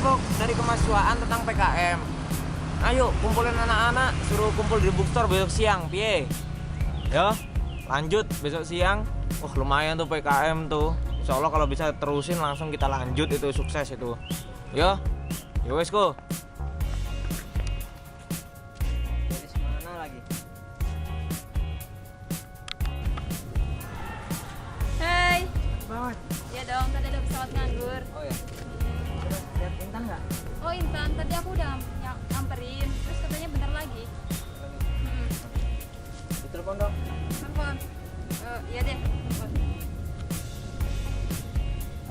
info dari kemahasiswaan tentang PKM. Ayo kumpulin anak-anak, suruh kumpul di bookstore besok siang, piye? Ya, lanjut besok siang. Wah lumayan tuh PKM tuh. Insya Allah kalau bisa terusin langsung kita lanjut itu, sukses itu. Ya, ya wes ko. Dari mana lagi? Hai. Banget. Ya dong, tadi ada pesawat nganggur. Oh ya. Lihat Intan nggak? Oh Intan, tadi aku udah nyamperin. Terus katanya bentar lagi. Ditelepon dong. Telepon. Iya deh. Telepon.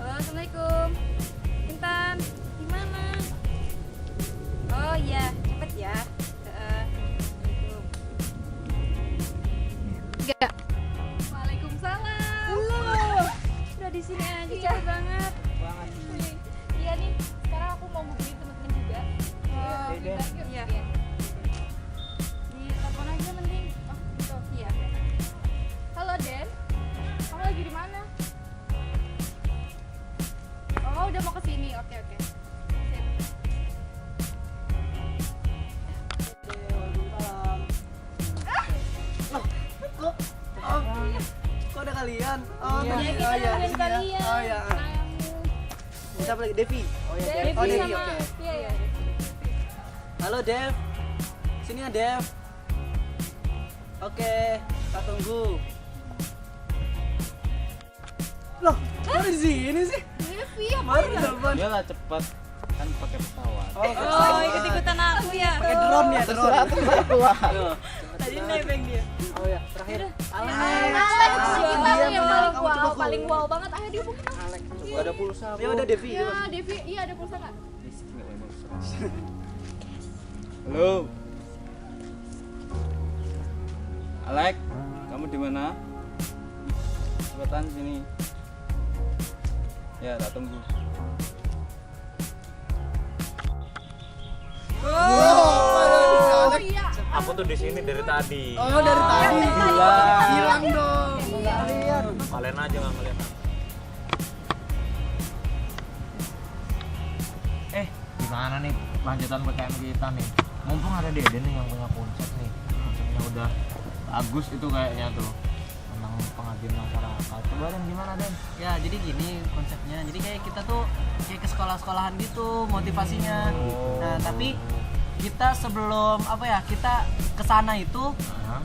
Halo, assalamualaikum. Intan, di mana? Oh iya, cepet ya. Assalamualaikum. Enggak. Waalaikumsalam. Halo. Udah di sini aja, cepet banget. Banget. Iya nih, sekarang aku mau hubungin temen-temen juga. Oh, Iya. iya. Di telepon aja mending. Oh, gitu. Iya. Halo, Den. Kamu lagi di mana? Oh, udah mau ke sini. Oke. Sip. Kok ada kalian? Oh, Iya. tadi. Ya, kita Oh iya, nemenin di sini ya. kalian. Oh iya. Siapa lagi? Devi. Oh iya. Devi Oh, Devi, sama. oke. Iya. Halo, Dev. Sini ya, Dev. Oke, kita tunggu. Loh, kok di sini sih? Devi, apa? Baru telepon. Iyalah cepet, kan pakai pesawat. Oh, ikut-ikutan aku ya. Pakai drone ya, drone. Tuh. Tadi nebeng dia. Oh ya, terakhir. Alex. Alex, kita Iya, yang bener. paling Kamu wow, coba paling wow banget. Ayo dihubungin. Alex, gak ada pulsa. Ya udah, Devi. Ya, Devi, iya ada pulsa nggak? Halo. Alex, kamu di mana? Cepetan sini. Ya, tak tunggu. Oh, iya. Aku tuh di sini dari tadi. Oh, dari tadi. Gila. Hilang dong. Nggak lihat. Kalian aja nggak ngeliat aku. Gimana nih lanjutan PKM kita nih? Mumpung ada Dede nih yang punya konsep nih. Konsepnya udah bagus itu kayaknya tuh. Tentang pengabdian masyarakat. Coba Den gimana Den? Ya jadi gini konsepnya, jadi kayak kita tuh kayak ke sekolah-sekolahan gitu motivasinya. Nah tapi kita sebelum kita kesana itu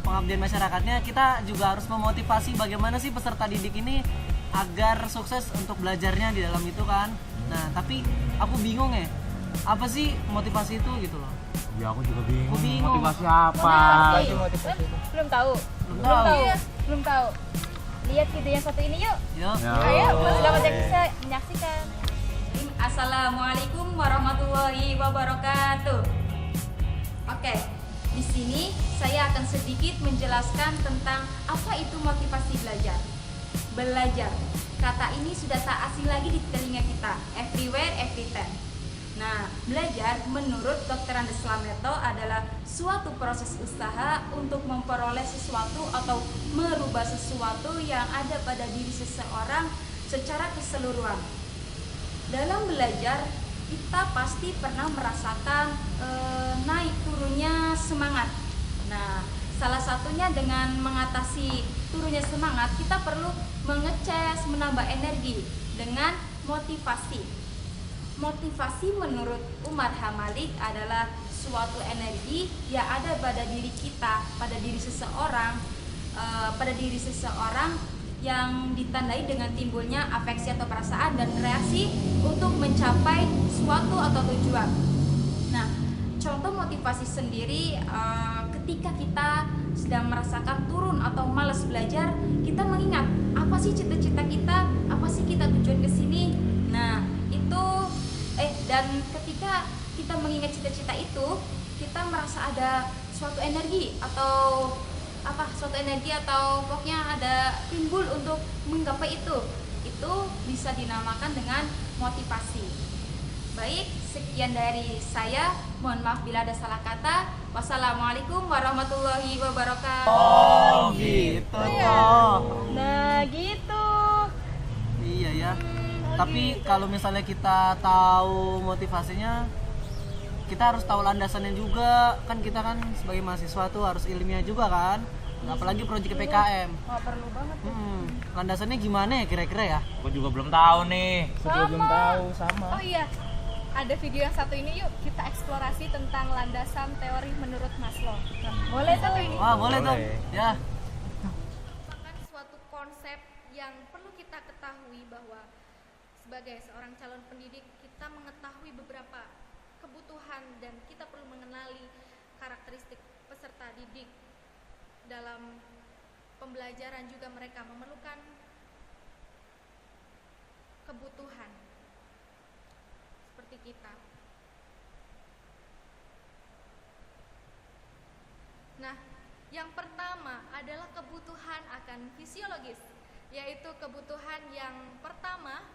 pengabdian masyarakatnya, kita juga harus memotivasi bagaimana sih peserta didik ini agar sukses untuk belajarnya di dalam itu kan. Nah tapi aku bingung ya, apa sih motivasi itu gitu loh. Ya aku juga bingung. Aku bingung. Motivasi apa? Belum tahu. Belum tahu. Lihat video yang satu ini yuk. Yuk. Ayo, selamat menyaksikan. Assalamualaikum warahmatullahi wabarakatuh. Oke, di sini saya akan sedikit menjelaskan tentang apa itu motivasi belajar. Belajar, kata ini sudah tak asing lagi di telinga kita. Everywhere, every time. Nah, belajar menurut Dr. Andes Slameto adalah suatu proses usaha untuk memperoleh sesuatu atau merubah sesuatu yang ada pada diri seseorang secara keseluruhan. Dalam belajar, kita pasti pernah merasakan naik turunnya semangat. Nah, salah satunya dengan mengatasi turunnya semangat, kita perlu mengecas, menambah energi dengan motivasi. Motivasi menurut Umar Hamalik adalah suatu energi yang ada pada diri kita, pada diri seseorang yang ditandai dengan timbulnya afeksi atau perasaan dan reaksi untuk mencapai suatu atau tujuan. Nah, contoh motivasi sendiri ketika kita sedang merasakan turun atau malas belajar, kita mengingat apa sih cita-cita kita, apa sih kita tujuan ke sini. Nah, itu dan ketika kita mengingat cita-cita itu, kita merasa ada suatu energi atau pokoknya ada timbul untuk menggapai itu bisa dinamakan dengan motivasi. Baik, sekian dari saya, mohon maaf bila ada salah kata. Wassalamualaikum warahmatullahi wabarakatuh. Oh gitu toh. Nah gitu. Iya ya. Oh Tapi kalau misalnya kita tahu motivasinya, kita harus tahu landasannya juga. Kan kita kan sebagai mahasiswa tuh harus ilmiah juga kan. Apalagi proyek PKM. Wah, perlu banget tuh. Landasannya gimana ya kira-kira ya? Aku juga belum tahu nih. Oh iya, ada video yang satu ini, yuk kita eksplorasi tentang landasan teori menurut Maslow. Nah, boleh tuh ini. Wah, boleh tuh. Ya. Merupakan suatu konsep yang perlu kita ketahui bahwa sebagai seorang calon pendidik kita mengetahui beberapa kebutuhan dan kita perlu mengenali karakteristik peserta didik. Dalam pembelajaran juga mereka memerlukan kebutuhan seperti kita. Nah, yang pertama adalah kebutuhan akan fisiologis, yaitu kebutuhan yang pertama,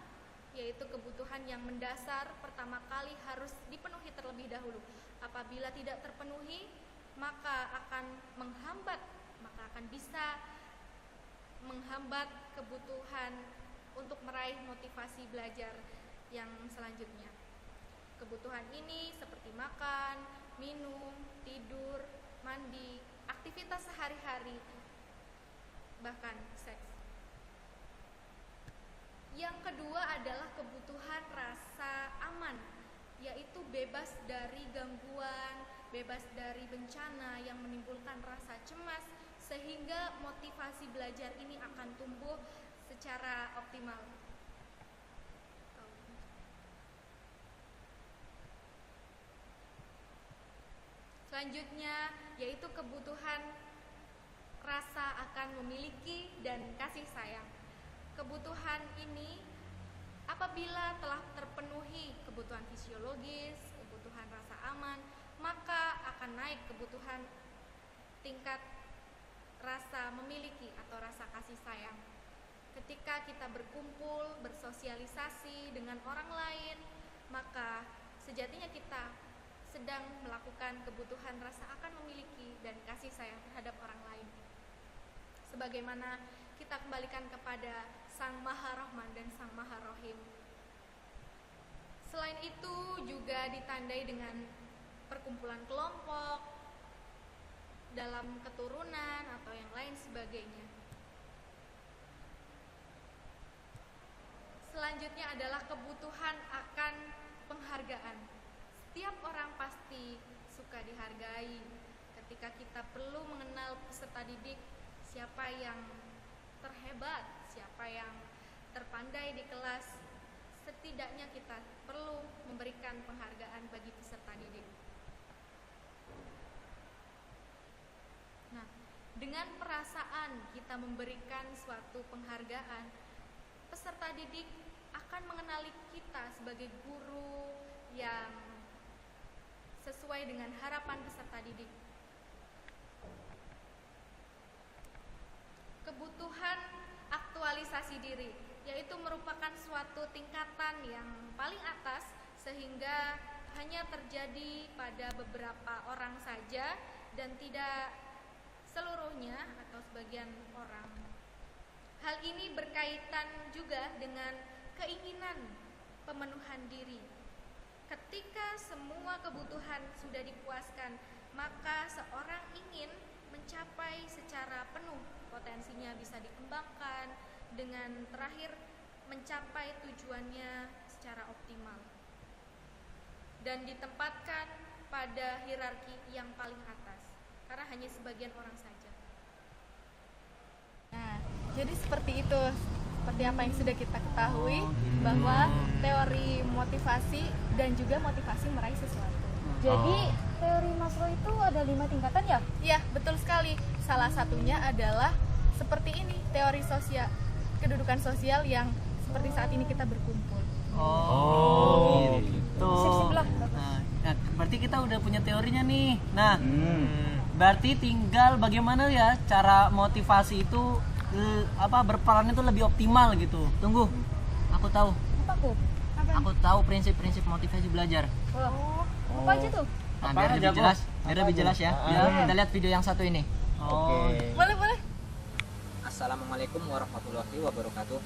yaitu kebutuhan yang mendasar pertama kali harus dipenuhi terlebih dahulu. Apabila tidak terpenuhi, maka akan bisa menghambat kebutuhan untuk meraih motivasi belajar yang selanjutnya. Kebutuhan ini seperti makan, minum, tidur, mandi, aktivitas sehari-hari, bahkan seks. Yang kedua adalah kebutuhan rasa aman, yaitu bebas dari gangguan, bebas dari bencana yang menimbulkan rasa cemas, sehingga motivasi belajar ini akan tumbuh secara optimal. Selanjutnya yaitu kebutuhan rasa akan memiliki dan kasih sayang. Kebutuhan ini apabila telah terpenuhi kebutuhan fisiologis, kebutuhan rasa aman, maka akan naik kebutuhan tingkat rasa memiliki atau rasa kasih sayang. Ketika kita berkumpul, bersosialisasi dengan orang lain, maka sejatinya kita sedang melakukan kebutuhan rasa akan memiliki dan kasih sayang terhadap orang lain. Sebagaimana kita kembalikan kepada Sang Maha Rahman dan Sang Maha Rohim. Selain itu juga ditandai dengan perkumpulan kelompok, dalam keturunan atau yang lain sebagainya. Selanjutnya adalah kebutuhan akan penghargaan. Setiap orang pasti suka dihargai. Ketika kita perlu mengenal peserta didik, siapa yang terhebat, siapa yang terpandai di kelas, setidaknya kita perlu memberikan penghargaan bagi peserta didik. Nah, dengan perasaan kita memberikan suatu penghargaan, peserta didik akan mengenali kita sebagai guru yang sesuai dengan harapan peserta didik. Kebutuhan aktualisasi diri, yaitu merupakan suatu tingkatan yang paling atas sehingga hanya terjadi pada beberapa orang saja dan tidak seluruhnya atau sebagian orang. Hal ini berkaitan juga dengan keinginan pemenuhan diri. Ketika semua kebutuhan sudah dipuaskan, maka seorang ingin mencapai secara penuh, potensinya bisa dikembangkan dengan terakhir mencapai tujuannya secara optimal dan ditempatkan pada hierarki yang paling atas karena hanya sebagian orang saja. Nah, jadi seperti itu, seperti apa yang sudah kita ketahui bahwa teori motivasi dan juga motivasi meraih sesuatu. Jadi teori Maslow itu ada 5 tingkatan ya? Iya, betul sekali. Salah satunya adalah seperti ini, teori sosial, kedudukan sosial yang seperti saat ini kita berkumpul. Oh, gitu. Sip lah. Nah, berarti kita udah punya teorinya nih. Nah, berarti tinggal bagaimana ya cara motivasi itu berperan itu lebih optimal gitu. Tunggu, aku tahu. Apa tuh? Aku tahu prinsip-prinsip motivasi belajar. Oh, apa aja tuh? Nah, biar lebih jelas ya. Kita lihat video yang satu ini. Oh, Boleh. Assalamualaikum warahmatullahi wabarakatuh.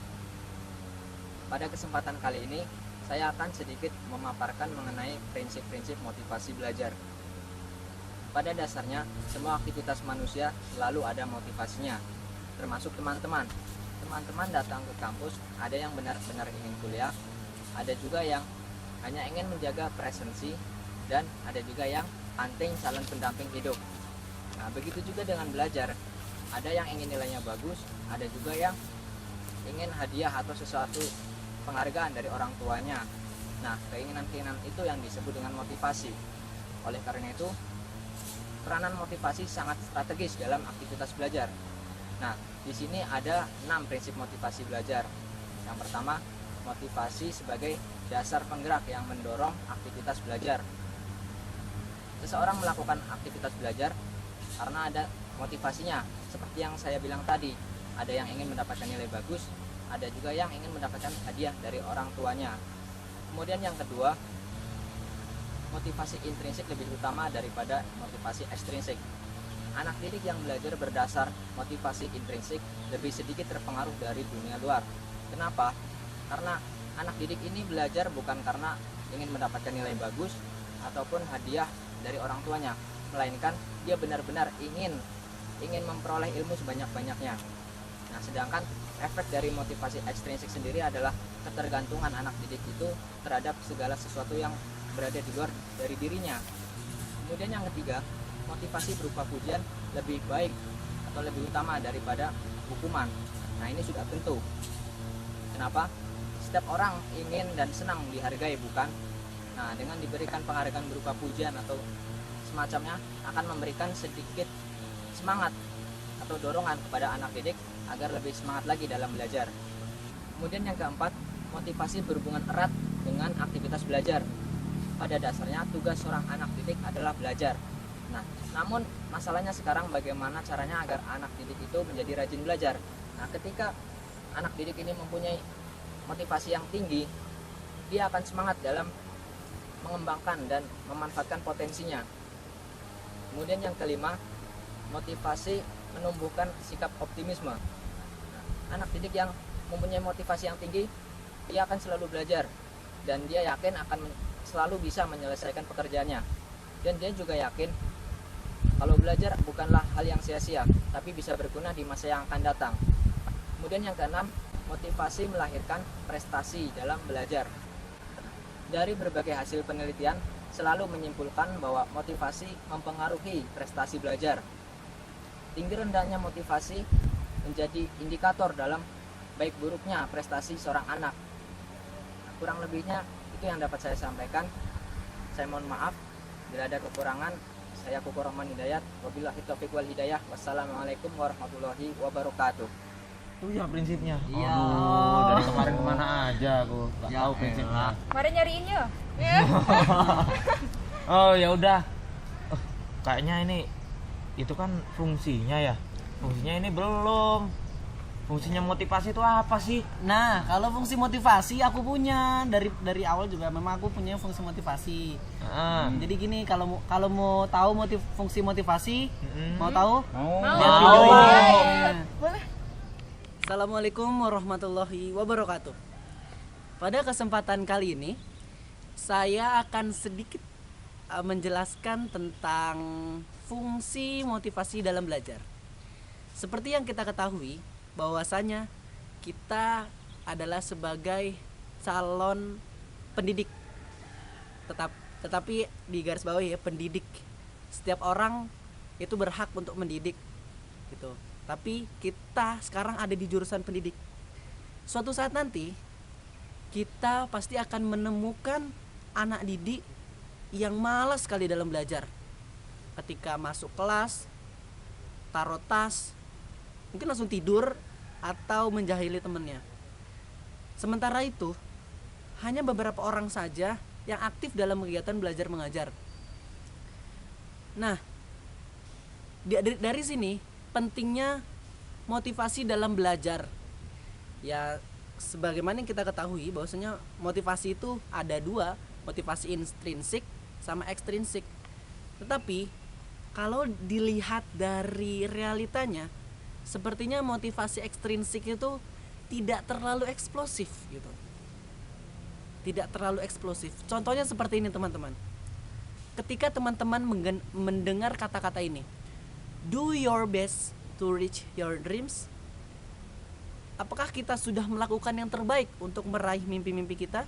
Pada kesempatan kali ini, saya akan sedikit memaparkan mengenai prinsip-prinsip motivasi belajar. Pada dasarnya, semua aktivitas manusia selalu ada motivasinya, termasuk teman-teman. Teman-teman datang ke kampus, ada yang benar-benar ingin kuliah, ada juga yang hanya ingin menjaga presensi, dan ada juga yang hunting calon pendamping hidup. Nah, begitu juga dengan belajar. Ada yang ingin nilainya bagus, ada juga yang ingin hadiah atau sesuatu penghargaan dari orang tuanya. Nah, keinginan-keinginan itu yang disebut dengan motivasi. Oleh karena itu, peranan motivasi sangat strategis dalam aktivitas belajar. Nah, di sini ada 6 prinsip motivasi belajar. Yang pertama, motivasi sebagai dasar penggerak yang mendorong aktivitas belajar. Seseorang melakukan aktivitas belajar karena ada motivasinya. Seperti yang saya bilang tadi, ada yang ingin mendapatkan nilai bagus, ada juga yang ingin mendapatkan hadiah dari orang tuanya. Kemudian yang kedua, motivasi intrinsik lebih utama daripada motivasi ekstrinsik. Anak didik yang belajar berdasar motivasi intrinsik lebih sedikit terpengaruh dari dunia luar. Kenapa? Karena anak didik ini belajar bukan karena ingin mendapatkan nilai bagus ataupun hadiah dari orang tuanya, melainkan dia benar-benar ingin memperoleh ilmu sebanyak-banyaknya. Nah, sedangkan efek dari motivasi ekstrinsik sendiri adalah ketergantungan anak didik itu terhadap segala sesuatu yang berada di luar dari dirinya. Kemudian yang ketiga, motivasi berupa pujian lebih baik atau lebih utama daripada hukuman. Nah, ini sudah tentu. Kenapa? Setiap orang ingin dan senang dihargai, bukan? Nah, dengan diberikan penghargaan berupa pujian atau semacamnya akan memberikan sedikit semangat atau dorongan kepada anak didik agar lebih semangat lagi dalam belajar. Kemudian yang keempat, motivasi berhubungan erat dengan aktivitas belajar. Pada dasarnya tugas seorang anak didik adalah belajar. Nah, namun masalahnya sekarang bagaimana caranya agar anak didik itu menjadi rajin belajar. Nah, ketika anak didik ini mempunyai motivasi yang tinggi, dia akan semangat dalam mengembangkan dan memanfaatkan potensinya. Kemudian yang kelima, motivasi menumbuhkan sikap optimisme. Nah, anak didik yang mempunyai motivasi yang tinggi, dia akan selalu belajar dan dia yakin akan selalu bisa menyelesaikan pekerjaannya. Dan dia juga yakin kalau belajar bukanlah hal yang sia-sia, tapi bisa berguna di masa yang akan datang. Kemudian yang keenam, motivasi melahirkan prestasi dalam belajar. Dari berbagai hasil penelitian selalu menyimpulkan bahwa motivasi mempengaruhi prestasi belajar. Tinggi rendahnya motivasi menjadi indikator dalam baik buruknya prestasi seorang anak. Nah, kurang lebihnya itu yang dapat saya sampaikan. Saya mohon maaf bila ada kekurangan. Saya Kuku Rahman Hidayat. Wabillahi taufiq wal hidayah. Wassalamualaikum warahmatullahi wabarakatuh. Itu ya prinsipnya. Iya. Aduh, dari kemarin kemana aja aku nggak tahu prinsipnya. Mari nyariin yuk. Oh ya udah. Kayaknya ini itu kan fungsinya ya. Fungsinya ini belum. Fungsinya motivasi itu apa sih? Nah, kalau fungsi motivasi aku punya dari awal juga memang aku punya fungsi motivasi. Jadi gini, kalau mau tahu fungsi motivasi, mau tahu? Lihat video ini. Iya. Boleh. Assalamualaikum warahmatullahi wabarakatuh. Pada kesempatan kali ini, saya akan sedikit menjelaskan tentang fungsi motivasi dalam belajar. Seperti yang kita ketahui, bahwasanya kita adalah sebagai calon pendidik. Tetapi di garis bawah ya, pendidik. Setiap orang itu berhak untuk mendidik gitu. Tapi kita sekarang ada di jurusan pendidik. Suatu saat nanti kita pasti akan menemukan anak didik yang malas sekali dalam belajar. Ketika masuk kelas, taruh tas, mungkin langsung tidur atau menjahili temannya. Sementara itu, hanya beberapa orang saja yang aktif dalam kegiatan belajar mengajar. Nah, dari sini pentingnya motivasi dalam belajar. Ya, sebagaimana yang kita ketahui bahwasanya motivasi itu ada dua, motivasi intrinsik sama ekstrinsik. Tetapi kalau dilihat dari realitanya, sepertinya motivasi ekstrinsik itu tidak terlalu eksplosif gitu. tidak terlalu eksplosif. Contohnya seperti ini teman-teman. Ketika teman-teman mendengar kata-kata ini, do your best to reach your dreams. Apakah kita sudah melakukan yang terbaik untuk meraih mimpi-mimpi kita?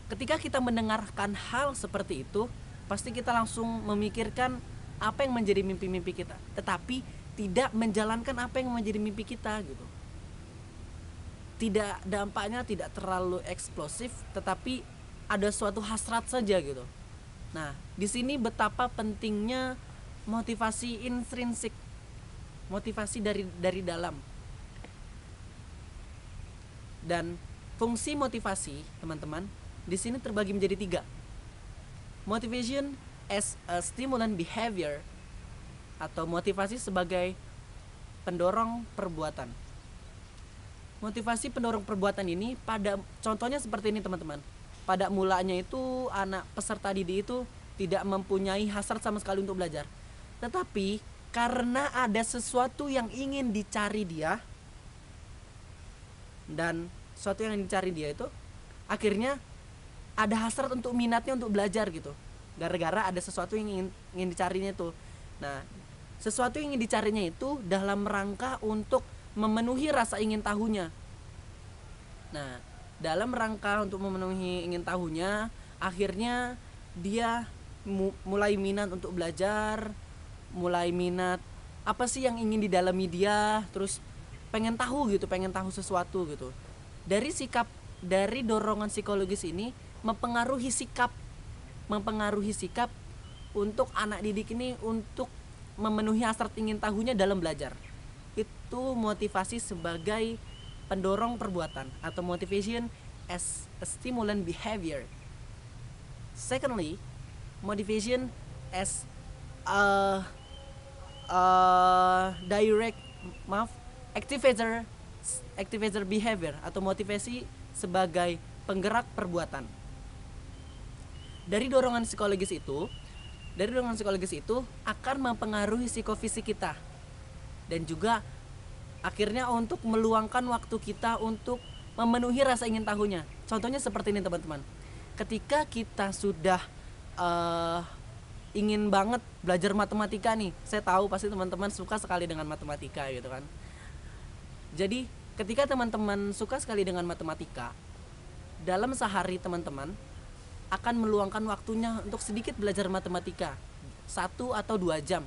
Ketika kita mendengarkan hal seperti itu, pasti kita langsung memikirkan apa yang menjadi mimpi-mimpi kita, tetapi tidak menjalankan apa yang menjadi mimpi kita gitu. Tidak, dampaknya tidak terlalu eksplosif, tetapi ada suatu hasrat saja gitu. Nah, di sini betapa pentingnya motivasi intrinsik, motivasi dari dalam. Dan fungsi motivasi, teman-teman, di sini terbagi menjadi 3. Motivation as a stimulant behavior, atau motivasi sebagai pendorong perbuatan. Motivasi pendorong perbuatan ini pada contohnya seperti ini teman-teman. Pada mulanya itu anak peserta didik itu tidak mempunyai hasrat sama sekali untuk belajar. Tetapi karena ada sesuatu yang ingin dicari dia, dan sesuatu yang dicari dia itu akhirnya ada hasrat untuk minatnya untuk belajar gitu. Gara-gara ada sesuatu yang ingin dicarinya itu. Nah, sesuatu yang ingin dicarinya itu dalam rangka untuk memenuhi rasa ingin tahunya. Nah, dalam rangka untuk memenuhi ingin tahunya, akhirnya dia mulai minat untuk belajar, mulai minat apa sih yang ingin didalami dia, terus pengen tahu sesuatu gitu. Dari dorongan psikologis ini mempengaruhi sikap untuk anak didik ini untuk memenuhi hasrat ingin tahunya dalam belajar. Itu motivasi sebagai pendorong perbuatan, atau motivation as a stimulant behavior. Secondly, motivation as a activator behavior, atau motivasi sebagai penggerak perbuatan. Dari dorongan psikologis itu akan mempengaruhi psikofisik kita, dan juga akhirnya untuk meluangkan waktu kita untuk memenuhi rasa ingin tahunya. Contohnya seperti ini teman-teman. Ketika kita sudah ingin banget belajar matematika nih, saya tahu pasti teman-teman suka sekali dengan matematika gitu kan. Jadi ketika teman-teman suka sekali dengan matematika, dalam sehari teman-teman akan meluangkan waktunya untuk sedikit belajar matematika 1 atau 2 jam.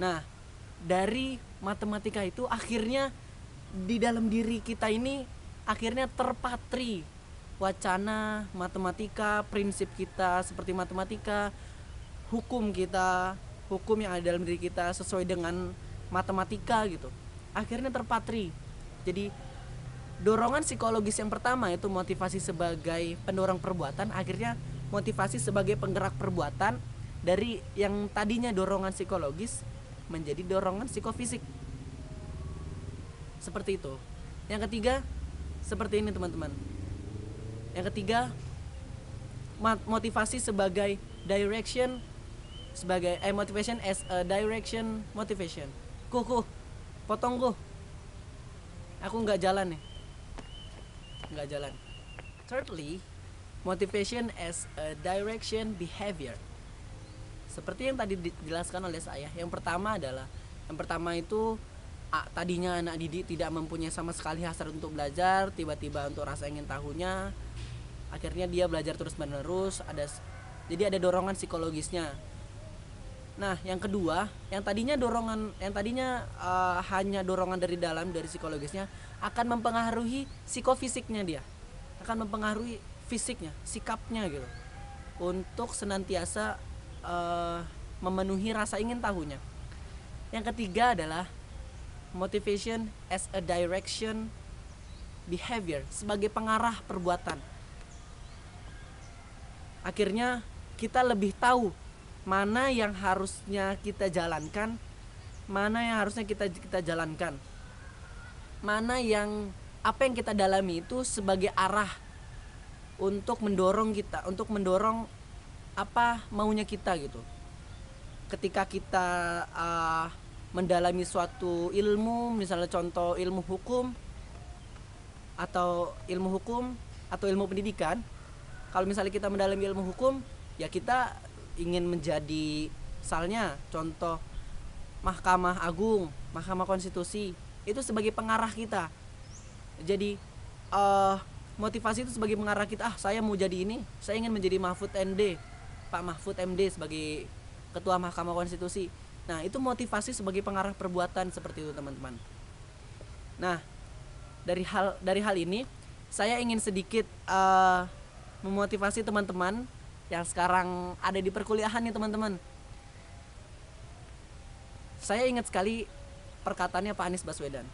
Nah, dari matematika itu akhirnya di dalam diri kita ini akhirnya terpatri wacana matematika, prinsip kita seperti matematika, hukum yang ada dalam diri kita sesuai dengan matematika gitu. Akhirnya terpatri. Jadi dorongan psikologis yang pertama itu motivasi sebagai pendorong perbuatan, akhirnya motivasi sebagai penggerak perbuatan dari yang tadinya dorongan psikologis menjadi dorongan psikofisik. Seperti itu. Yang ketiga seperti ini teman-teman. Yang ketiga, motivasi sebagai motivation as a direction motivation. Potong aku nggak jalan nih. Nggak jalan. Thirdly, motivation as a direction behavior. Seperti yang tadi dijelaskan oleh saya, yang pertama itu tadinya anak didik tidak mempunyai sama sekali hasrat untuk belajar, tiba-tiba untuk rasa ingin tahunya, akhirnya dia belajar terus-menerus, jadi ada dorongan psikologisnya. Nah, yang kedua, yang tadinya hanya dorongan dari dalam, dari psikologisnya, akan mempengaruhi psikofisiknya dia, akan mempengaruhi fisiknya, sikapnya gitu, untuk senantiasa memenuhi rasa ingin tahunya. Yang ketiga adalah motivation as a direction behavior, sebagai pengarah perbuatan. Akhirnya kita lebih tahu mana yang harusnya kita jalankan, mana yang harusnya kita jalankan, apa yang kita dalami itu sebagai arah untuk mendorong apa maunya kita gitu. Ketika kita mendalami suatu ilmu, misalnya contoh ilmu hukum, atau ilmu hukum atau ilmu pendidikan, kalau misalnya kita mendalami ilmu hukum, ya kita ingin menjadi misalnya contoh Mahkamah Agung, Mahkamah Konstitusi, itu sebagai pengarah kita. Jadi motivasi itu sebagai pengarah kita, saya mau jadi ini, saya ingin menjadi Mahfud MD, Pak Mahfud MD sebagai Ketua Mahkamah Konstitusi. Nah, itu motivasi sebagai pengarah perbuatan seperti itu, teman-teman. Nah, dari hal ini saya ingin sedikit memotivasi teman-teman yang sekarang ada di perkuliahan nih, teman-teman. Saya ingat sekali perkataannya Pak Anies Baswedan.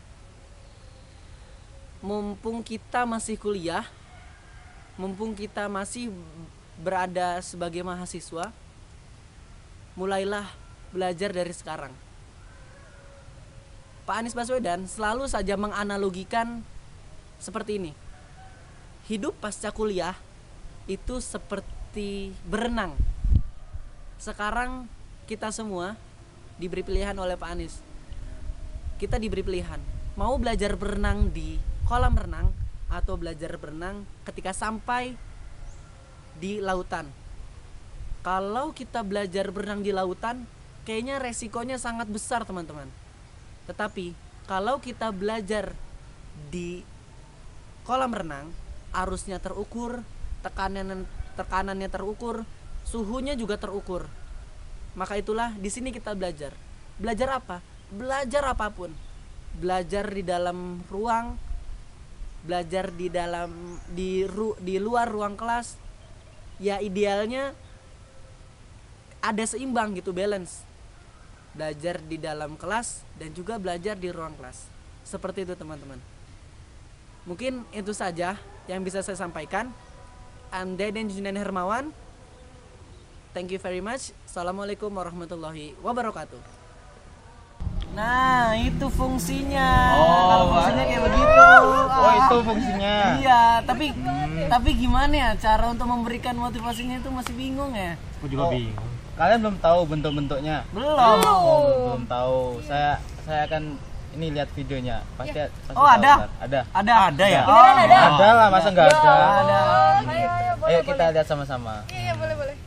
Mumpung kita masih kuliah, mumpung kita masih berada sebagai mahasiswa, mulailah belajar dari sekarang. Pak Anies Baswedan selalu saja menganalogikan seperti ini. Hidup pasca kuliah itu seperti berenang. Sekarang kita semua diberi pilihan oleh Pak Anies. Kita diberi pilihan, mau belajar berenang di kolam renang atau belajar berenang ketika sampai di lautan. Kalau kita belajar berenang di lautan, kayaknya resikonya sangat besar, teman-teman. Tetapi kalau kita belajar di kolam renang, arusnya terukur, tekanannya terukur, suhunya juga terukur. Maka itulah di sini kita belajar. Belajar apa? Belajar apapun. Belajar di dalam ruang, belajar di luar ruang kelas. Ya idealnya ada seimbang gitu, balance. Belajar di dalam kelas dan juga belajar di ruang kelas. Seperti itu, teman-teman. Mungkin itu saja yang bisa saya sampaikan. I'm Deden Junan Hermawan. Thank you very much. Assalamualaikum warahmatullahi wabarakatuh. Nah, itu fungsinya. Kalau fungsinya kayak begitu. Oh, itu fungsinya. Iya, tapi gimana ya cara untuk memberikan motivasinya itu masih bingung ya. Aku juga bingung. Kalian belum tahu bentuk-bentuknya? Belum. Belum tahu. Saya akan ini lihat videonya. Pasti Oh, tahu, ada? ntar. Ada ya? Ada lah, masa nggak ada? Ada. Ayo kita lihat sama-sama. Iya, boleh.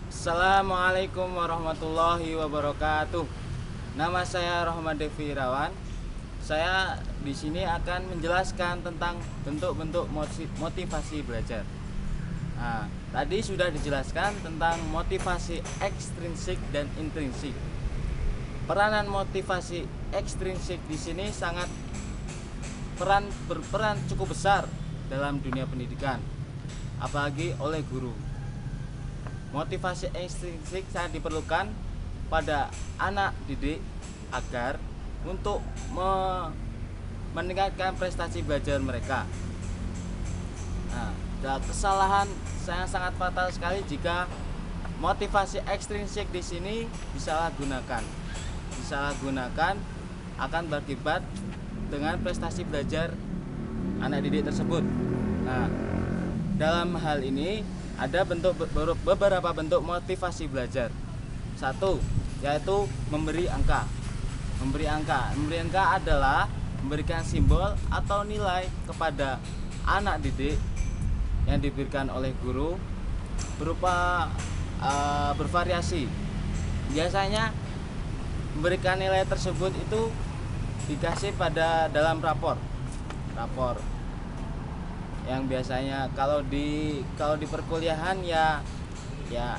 Assalamualaikum warahmatullahi wabarakatuh. Nama saya Rohman Devi Irawan. Saya di sini akan menjelaskan tentang bentuk-bentuk motivasi belajar. Nah, tadi sudah dijelaskan tentang motivasi ekstrinsik dan intrinsik. Peranan motivasi ekstrinsik di sini sangat berperan cukup besar dalam dunia pendidikan, apalagi oleh guru. Motivasi ekstrinsik sangat diperlukan pada anak didik agar untuk meningkatkan prestasi belajar mereka. Nah, kesalahan sangat fatal sekali jika motivasi ekstrinsik di sini disalahgunakan. Disalahgunakan akan berakibat dengan prestasi belajar anak didik tersebut. Nah, dalam hal ini ada beberapa bentuk motivasi belajar. Satu, yaitu memberi angka. Memberi angka adalah memberikan simbol atau nilai kepada anak didik yang diberikan oleh guru berupa bervariasi. Biasanya memberikan nilai tersebut itu dikasih pada dalam rapor yang biasanya kalau di perkuliahan ya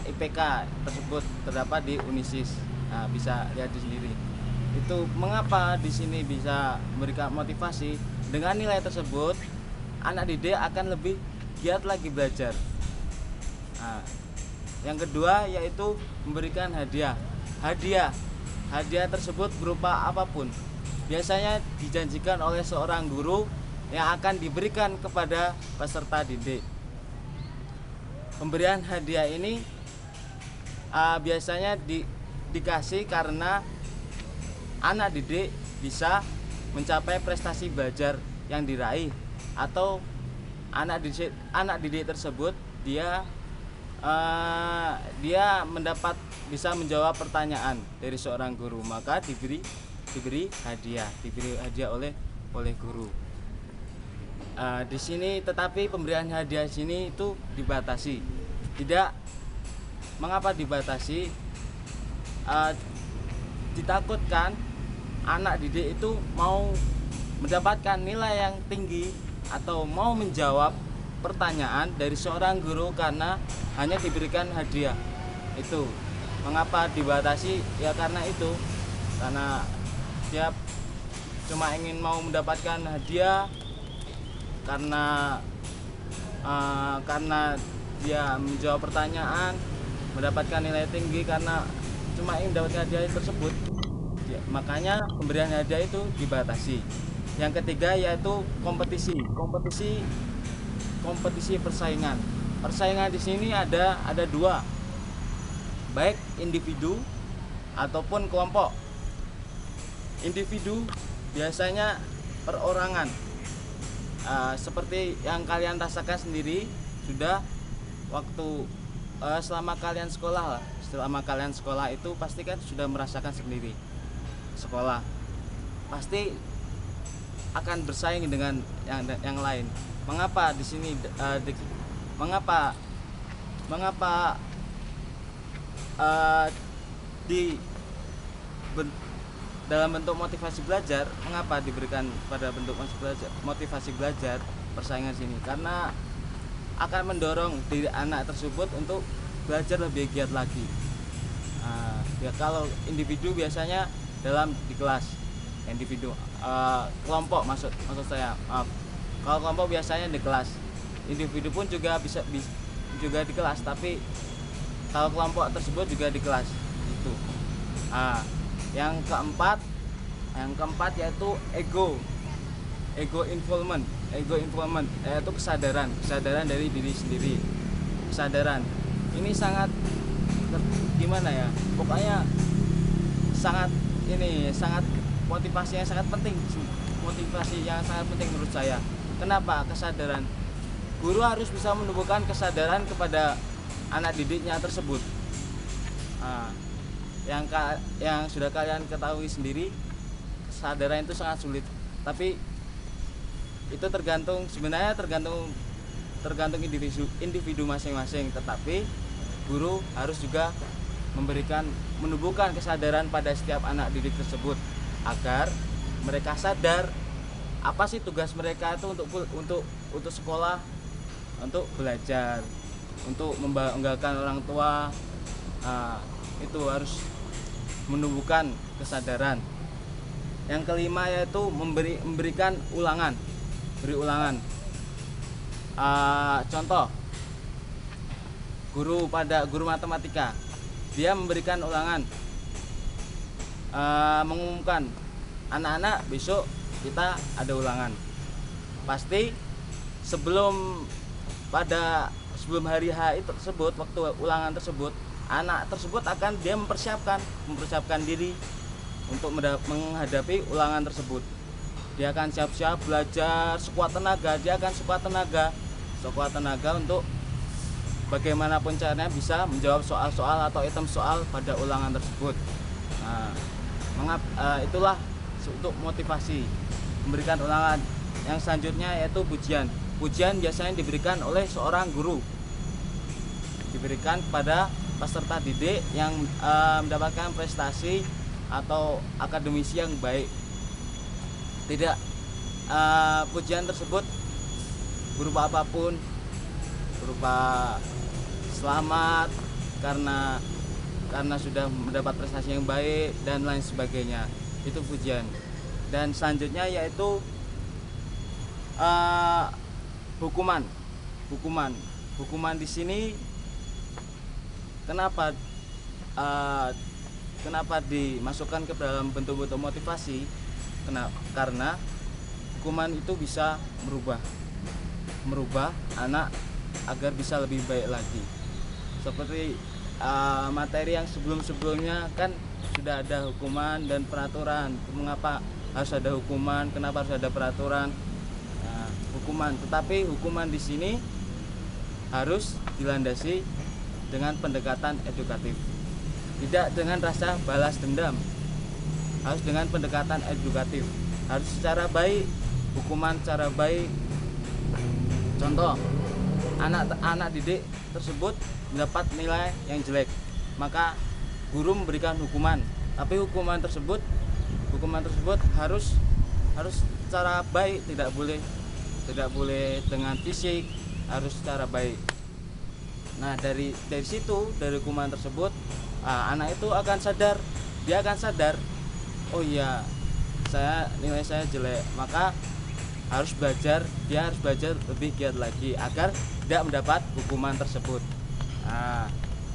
IPK tersebut terdapat di Unisis. Nah, bisa lihat di sendiri. Itu mengapa di sini bisa memberikan motivasi. Dengan nilai tersebut anak didik akan lebih giat lagi belajar. Nah, yang kedua yaitu memberikan hadiah. Hadiah tersebut berupa apapun. Biasanya dijanjikan oleh seorang guru yang akan diberikan kepada peserta didik. Pemberian hadiah ini biasanya dikasih karena anak didik bisa mencapai prestasi belajar yang diraih, atau anak didik tersebut dia bisa menjawab pertanyaan dari seorang guru, maka diberi hadiah oleh guru. Di sini tetapi pemberian hadiah di sini itu dibatasi. Tidak, mengapa dibatasi? Ditakutkan anak didik itu mau mendapatkan nilai yang tinggi atau mau menjawab pertanyaan dari seorang guru karena hanya diberikan hadiah. Itu mengapa dibatasi, ya karena itu, karena dia cuma ingin mau mendapatkan hadiah karena dia menjawab pertanyaan, mendapatkan nilai tinggi karena cuma ingin mendapatkan hadiah tersebut. Ya, makanya pemberian hadiah itu dibatasi. Yang ketiga yaitu kompetisi persaingan. Persaingan di sini ada dua, baik individu ataupun kelompok. Individu biasanya perorangan, seperti yang kalian rasakan sendiri sudah waktu selama kalian sekolah itu pasti kan sudah merasakan sendiri. Sekolah pasti akan bersaing dengan yang lain. Mengapa di sini dalam bentuk motivasi belajar, mengapa diberikan pada bentuk motivasi belajar persaingan sini? Karena akan mendorong diri anak tersebut untuk belajar lebih giat lagi. Ya kalau individu biasanya di kelas, individu kelompok maksud saya, kalau kelompok biasanya di kelas, individu pun juga bisa juga di kelas, tapi kalau kelompok tersebut juga di kelas itu. Yang keempat yaitu ego involvement yaitu kesadaran dari diri sendiri. Kesadaran ini sangat gimana ya, pokoknya sangat motivasi yang sangat penting menurut saya. Kenapa kesadaran? Guru harus bisa menumbuhkan kesadaran kepada anak didiknya tersebut. Yang sudah kalian ketahui sendiri, kesadaran itu sangat sulit, tapi itu tergantung individu masing-masing. Tetapi guru harus juga menumbuhkan kesadaran pada setiap anak didik tersebut agar mereka sadar apa sih tugas mereka itu untuk sekolah, untuk belajar, untuk membanggakan orang tua. Itu harus menumbuhkan kesadaran. Yang kelima yaitu memberikan ulangan. Beri ulangan. Contoh, guru matematika, dia memberikan ulangan, mengumumkan, anak-anak besok kita ada ulangan. Pasti sebelum hari H tersebut, waktu ulangan tersebut, anak tersebut akan dia mempersiapkan diri untuk menghadapi ulangan tersebut. Dia akan siap-siap belajar sekuat tenaga untuk bagaimanapun caranya bisa menjawab soal-soal atau item soal pada ulangan tersebut. Itulah untuk motivasi, memberikan ulangan. Yang selanjutnya yaitu pujian. Pujian biasanya diberikan oleh seorang guru, diberikan kepada peserta didik yang mendapatkan prestasi atau akademisi yang baik. Tidak, pujian tersebut berupa apapun, berupa selamat karena sudah mendapat prestasi yang baik dan lain sebagainya. Itu pujian. Dan selanjutnya yaitu hukuman di sini kenapa dimasukkan ke dalam bentuk-bentuk motivasi? Karena hukuman itu bisa merubah anak agar bisa lebih baik lagi. Seperti materi yang sebelumnya kan sudah ada hukuman dan peraturan. Mengapa harus ada hukuman? Kenapa harus ada peraturan? Hukuman, tetapi hukuman di sini harus dilandasi dengan pendekatan edukatif, tidak dengan rasa balas dendam. Harus dengan pendekatan edukatif, harus secara baik, hukuman secara baik, Contoh, anak didik tersebut mendapat nilai yang jelek, maka guru memberikan hukuman. Tapi hukuman tersebut harus secara baik, tidak boleh dengan fisik, harus secara baik. Nah, dari situ, dari hukuman tersebut, anak itu akan sadar, dia akan sadar, oh iya, nilai saya jelek, maka dia harus belajar lebih giat lagi agar tidak mendapat hukuman tersebut.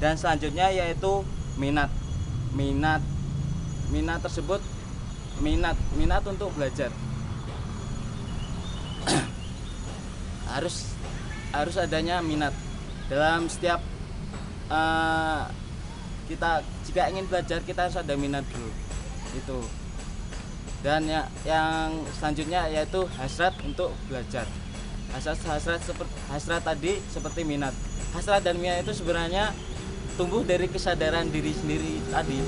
Dan selanjutnya yaitu minat tersebut, minat untuk belajar. harus adanya minat dalam setiap kita. Jika ingin belajar, kita harus ada minat dulu itu. Dan yang selanjutnya yaitu hasrat untuk belajar. Hasrat tadi seperti minat. Hasrat dan minat itu sebenarnya tumbuh dari kesadaran diri sendiri tadi,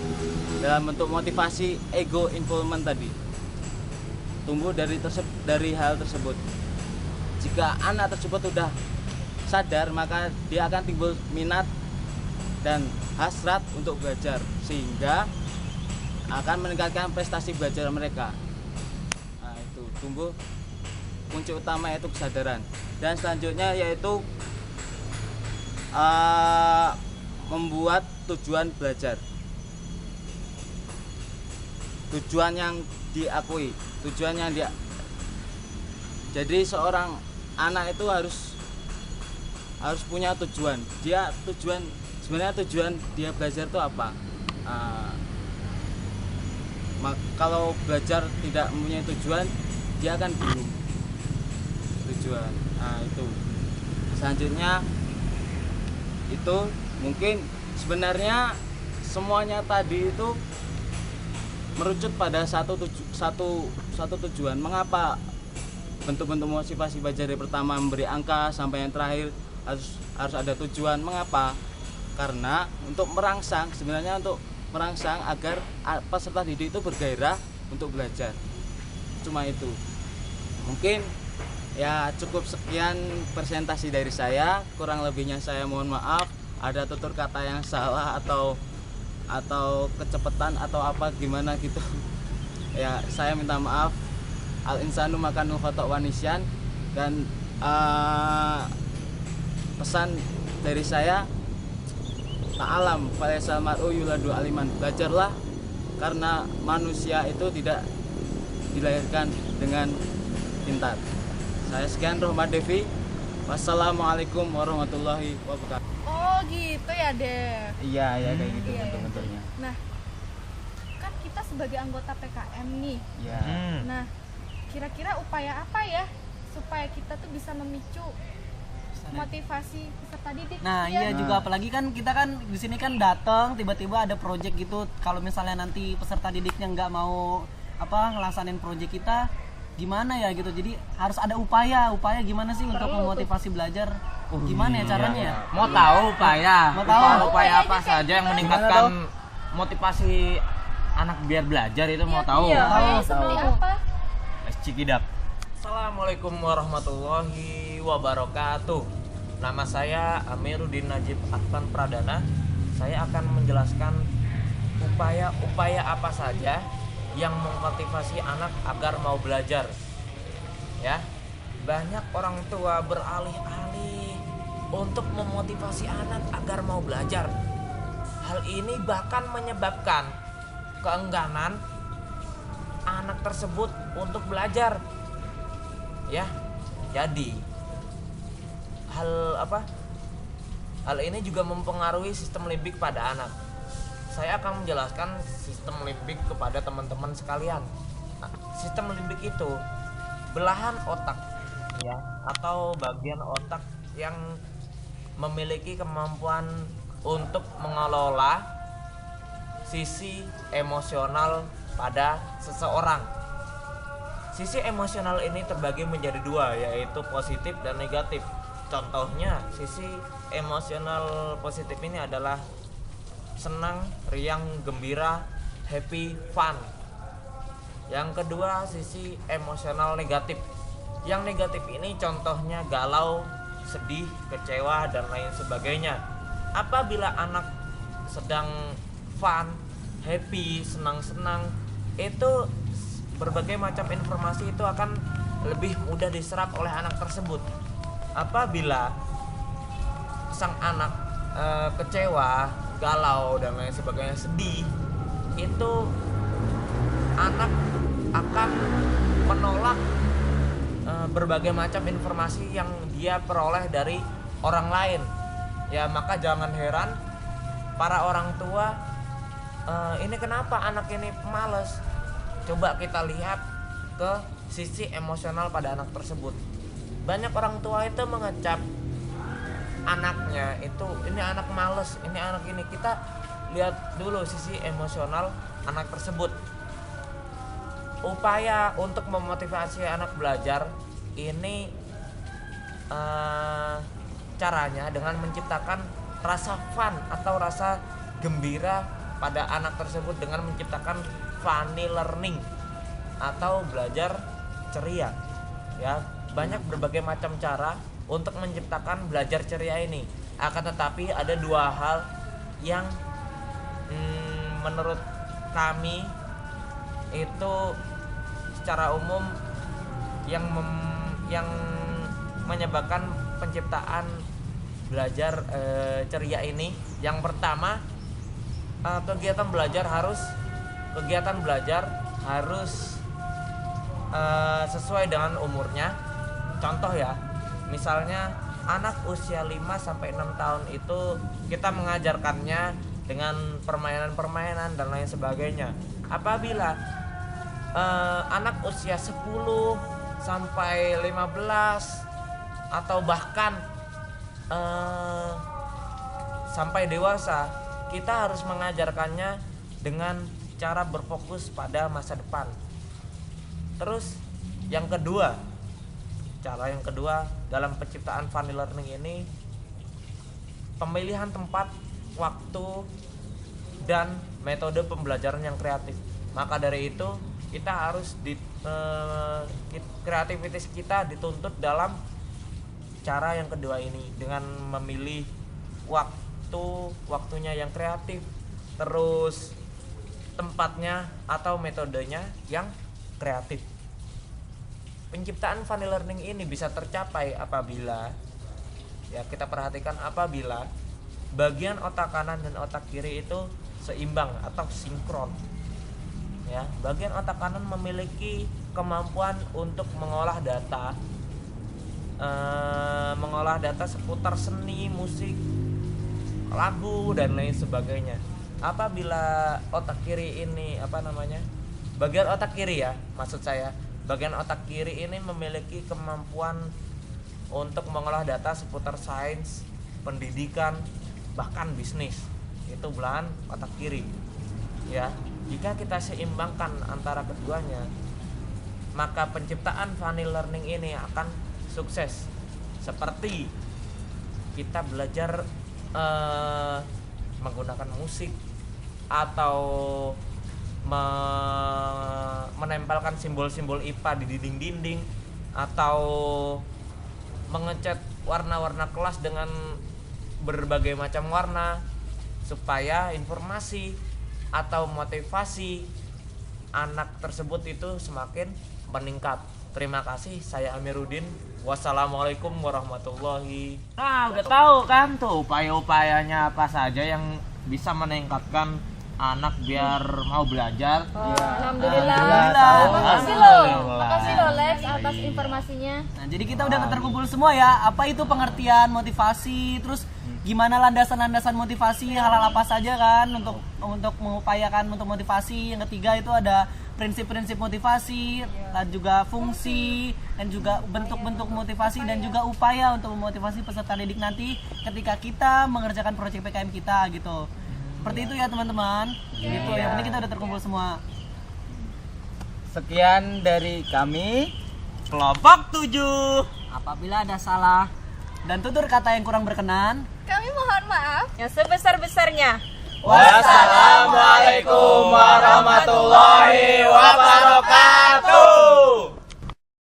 dalam bentuk motivasi ego involvement tadi, tumbuh dari hal tersebut. Jika anak tersebut sudah sadar, maka dia akan timbul minat dan hasrat untuk belajar, sehingga akan meningkatkan prestasi belajar mereka. Nah, itu tumbuh, kunci utama yaitu kesadaran. Dan selanjutnya yaitu membuat tujuan belajar, tujuan yang diakui, jadi seorang anak itu harus punya tujuan. Sebenarnya tujuan dia belajar itu apa? Kalau belajar tidak mempunyai tujuan, dia akan bingung tujuan. Itu selanjutnya itu mungkin sebenarnya semuanya tadi itu merucut pada satu tujuan. Mengapa bentuk-bentuk motivasi belajar dari pertama memberi angka sampai yang terakhir harus ada tujuan? Mengapa? Karena untuk merangsang agar peserta didik itu bergairah untuk belajar. Cuma itu. Mungkin ya cukup sekian presentasi dari saya. Kurang lebihnya saya mohon maaf. Ada tutur kata yang salah atau kecepatan atau apa gimana gitu. Ya saya minta maaf. Al insanu makanul khata' wa nisyan. Dan pesan dari saya, ta'alam falaisal mar'u yuladu aliman. Belajarlah karena manusia itu tidak dilahirkan dengan pintar. Saya sekian, Rohmat Devi. Wassalamualaikum warahmatullahi wabarakatuh. Oh gitu ya, Dev. Iya kayak gitu Iya. bentuk-bentuknya. Nah, kan kita sebagai anggota PKM nih. Iya. Nah, kira-kira upaya apa ya supaya kita tuh bisa memicu motivasi peserta didik? Nah, Ya. iya juga, apalagi kan kita kan di sini kan datang tiba-tiba ada project gitu. Kalau misalnya nanti peserta didiknya nggak mau ngelaksanain project kita, gimana ya gitu. Jadi harus ada upaya gimana sih untuk memotivasi belajar? Gimana ya caranya ya? Mau tahu upaya? Mau tahu. Upaya apa saja yang meningkatkan motivasi anak biar belajar itu mau tahu? Iya, seperti apa? Let's check it out. Assalamualaikum warahmatullahi wabarakatuh. Nama saya Amiruddin Najib Advan Pradana. Saya akan menjelaskan upaya-upaya apa saja yang memotivasi anak agar mau belajar. Ya, banyak orang tua beralih-alih untuk memotivasi anak agar mau belajar. Hal ini bahkan menyebabkan keengganan anak tersebut untuk belajar. Ya, jadi hal ini juga mempengaruhi sistem limbik pada anak. Saya akan menjelaskan sistem limbik kepada teman-teman sekalian. Nah, sistem limbik itu belahan otak, ya, atau bagian otak yang memiliki kemampuan untuk mengelola sisi emosional pada seseorang. Sisi emosional ini terbagi menjadi dua, yaitu positif dan negatif. Contohnya, sisi emosional positif ini adalah senang, riang, gembira, happy, fun. Yang kedua, sisi emosional negatif. Yang negatif ini contohnya galau, sedih, kecewa, dan lain sebagainya. Apabila anak sedang fun, happy, senang-senang, itu berbagai macam informasi itu akan lebih mudah diserap oleh anak tersebut. Apabila sang anak kecewa, galau, dan lain sebagainya, sedih, itu anak akan menolak berbagai macam informasi yang dia peroleh dari orang lain. Ya, maka jangan heran para orang tua, ini kenapa anak ini malas. Coba kita lihat ke sisi emosional pada anak tersebut. Banyak orang tua itu mengecap anaknya itu, ini anak malas, ini anak ini. Kita lihat dulu sisi emosional anak tersebut. Upaya untuk memotivasi anak belajar ini caranya dengan menciptakan rasa fun atau rasa gembira pada anak tersebut dengan menciptakan funny learning atau belajar ceria. Ya, banyak berbagai macam cara untuk menciptakan belajar ceria ini. Akan tetapi ada dua hal yang menurut kami itu secara umum yang menyebabkan penciptaan belajar ceria ini. Yang pertama, kegiatan belajar harus sesuai dengan umurnya. Contoh ya, misalnya anak usia 5 sampai 6 tahun itu kita mengajarkannya dengan permainan-permainan dan lain sebagainya. Apabila anak usia 10 sampai 15 atau bahkan sampai dewasa, kita harus mengajarkannya dengan cara berfokus pada masa depan. Terus cara yang kedua dalam penciptaan funny learning ini, pemilihan tempat, waktu, dan metode pembelajaran yang kreatif. Maka dari itu kita harus kreativitas kita dituntut dalam cara yang kedua ini dengan memilih waktunya yang kreatif, terus tempatnya atau metodenya yang kreatif. Penciptaan funny learning ini bisa tercapai apabila kita perhatikan apabila bagian otak kanan dan otak kiri itu seimbang atau sinkron. Ya, bagian otak kanan memiliki kemampuan untuk mengolah data seputar seni, musik, lagu, dan lain sebagainya. Apabila otak kiri ini bagian otak kiri bagian otak kiri ini memiliki kemampuan untuk mengolah data seputar sains, pendidikan, bahkan bisnis. Itu belahan otak kiri. Ya, jika kita seimbangkan antara keduanya, maka penciptaan funny learning ini akan sukses. Seperti kita belajar menggunakan musik atau menempelkan simbol-simbol IPA di dinding-dinding, atau mengecat warna-warna kelas dengan berbagai macam warna supaya informasi atau motivasi anak tersebut itu semakin meningkat. Terima kasih, saya Amiruddin. Wassalamualaikum warahmatullahi. Nah, udah tahu kan tuh Upaya-upayanya apa saja yang bisa meningkatkan anak biar mau belajar. Alhamdulillah. Makasih loh Lex atas informasinya. Nah, jadi kita udah terkumpul semua ya. Apa itu pengertian motivasi, terus gimana landasan-landasan motivasi, hal-hal apa saja kan untuk mengupayakan untuk motivasi. Yang ketiga itu ada prinsip-prinsip motivasi, dan juga fungsi, dan juga bentuk-bentuk motivasi, dan juga upaya untuk memotivasi peserta didik nanti ketika kita mengerjakan proyek PKM kita gitu. Seperti itu ya teman-teman. Gitu. Yang penting kita udah terkumpul semua. Sekian dari kami Kelompok 7. Apabila ada salah dan tutur kata yang kurang berkenan, Kami mohon maaf yang sebesar-besarnya. Wassalamualaikum warahmatullahi